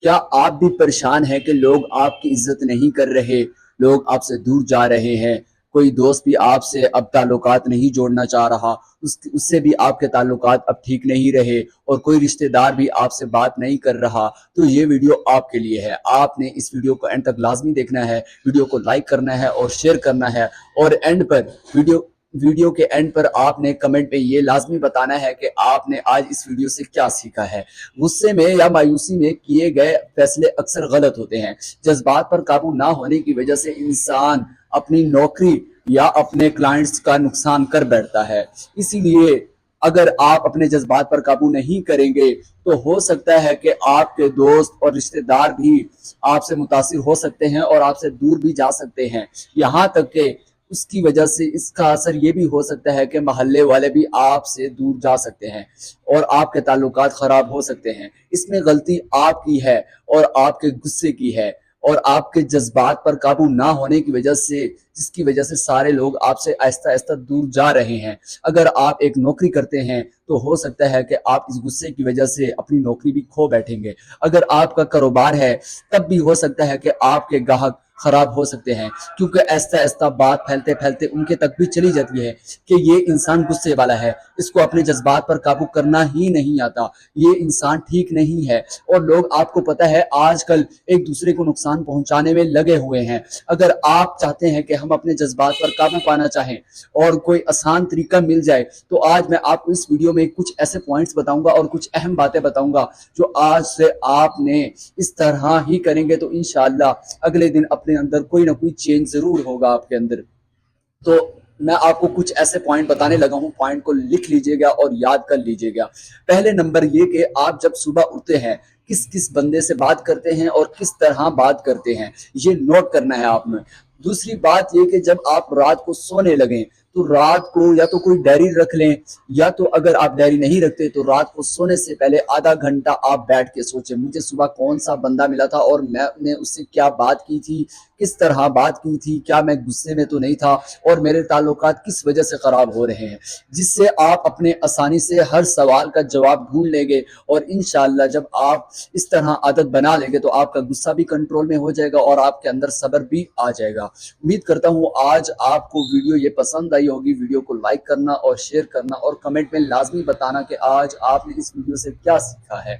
کیا آپ بھی پریشان ہیں کہ لوگ آپ کی عزت نہیں کر رہے، لوگ آپ سے دور جا رہے ہیں، کوئی دوست بھی آپ سے اب تعلقات نہیں جوڑنا چاہ رہا، اس سے بھی آپ کے تعلقات اب ٹھیک نہیں رہے، اور کوئی رشتہ دار بھی آپ سے بات نہیں کر رہا؟ تو یہ ویڈیو آپ کے لیے ہے۔ آپ نے اس ویڈیو کو اینڈ تک لازمی دیکھنا ہے، ویڈیو کو لائک کرنا ہے اور شیئر کرنا ہے، اور اینڈ پر ویڈیو کے اینڈ پر آپ نے کمنٹ میں یہ لازمی بتانا ہے کہ آپ نے آج اس ویڈیو سے کیا سیکھا ہے۔ غصے میں یا مایوسی میں کیے گئے فیصلے اکثر غلط ہوتے ہیں۔ جذبات پر قابو نہ ہونے کی وجہ سے انسان اپنی نوکری یا اپنے کلائنٹس کا نقصان کر بیٹھتا ہے۔ اسی لیے اگر آپ اپنے جذبات پر قابو نہیں کریں گے تو ہو سکتا ہے کہ آپ کے دوست اور رشتہ دار بھی آپ سے متاثر ہو سکتے ہیں اور آپ سے دور بھی جا سکتے ہیں۔ یہاں تک کہ اس کی وجہ سے اس کا اثر یہ بھی ہو سکتا ہے کہ محلے والے بھی آپ سے دور جا سکتے ہیں اور آپ کے تعلقات خراب ہو سکتے ہیں۔ اس میں غلطی آپ کی ہے اور آپ کے غصے کی ہے اور آپ کے جذبات پر قابو نہ ہونے کی وجہ سے، جس کی وجہ سے سارے لوگ آپ سے آہستہ آہستہ دور جا رہے ہیں۔ اگر آپ ایک نوکری کرتے ہیں تو ہو سکتا ہے کہ آپ اس غصے کی وجہ سے اپنی نوکری بھی کھو بیٹھیں گے۔ اگر آپ کا کاروبار ہے تب بھی ہو سکتا ہے کہ آپ کے گاہک خراب ہو سکتے ہیں، کیونکہ آہستہ آہستہ بات پھیلتے پھیلتے ان کے تک بھی چلی جاتی ہے کہ یہ انسان غصے والا ہے، اس کو اپنے جذبات پر قابو کرنا ہی نہیں آتا، یہ انسان ٹھیک نہیں ہے۔ اور لوگ، آپ کو پتہ ہے، آج کل ایک دوسرے کو نقصان پہنچانے میں لگے ہوئے ہیں۔ اگر آپ چاہتے ہیں کہ ہم اپنے جذبات پر قابو پانا چاہیں اور کوئی آسان طریقہ مل جائے تو آج میں آپ کو اس ویڈیو میں کچھ ایسے پوائنٹس بتاؤں گا اور کچھ اہم باتیں بتاؤں گا جو آج سے آپ نے اس طرح ہی کریں گے تو انشاءاللہ اگلے دن اپنے اندر کوئی نہ کوئی چینج ضرور ہوگا آپ کے اندر۔ تو میں آپ کو کچھ ایسے پوائنٹ بتانے لگا ہوں، پوائنٹ کو لکھ لیجئے گا اور یاد کر لیجئے گا۔ پہلے نمبر یہ کہ آپ جب صبح اٹھتے ہیں کس بندے سے بات کرتے ہیں اور کس طرح بات کرتے ہیں، یہ نوٹ کرنا ہے آپ نے۔ دوسری بات یہ کہ جب آپ رات کو سونے لگیں تو رات کو یا تو کوئی ڈائری رکھ لیں، یا تو اگر آپ ڈائری نہیں رکھتے تو رات کو سونے سے پہلے آدھا گھنٹہ آپ بیٹھ کے سوچیں، مجھے صبح کون سا بندہ ملا تھا اور میں نے اس سے کیا بات کی تھی، کس طرح بات کی تھی، کیا میں غصے میں تو نہیں تھا، اور میرے تعلقات کس وجہ سے خراب ہو رہے ہیں، جس سے آپ اپنے آسانی سے ہر سوال کا جواب ڈھونڈ لیں گے۔ اور انشاءاللہ جب آپ اس طرح عادت بنا لیں گے تو آپ کا غصہ بھی کنٹرول میں ہو جائے گا اور آپ کے اندر صبر بھی آ جائے گا۔ امید کرتا ہوں آج آپ کو ویڈیو یہ پسند آئی ہوگی۔ ویڈیو کو لائک کرنا اور شیئر کرنا اور کمنٹ میں لازمی بتانا کہ آج آپ نے اس ویڈیو سے کیا سیکھا ہے۔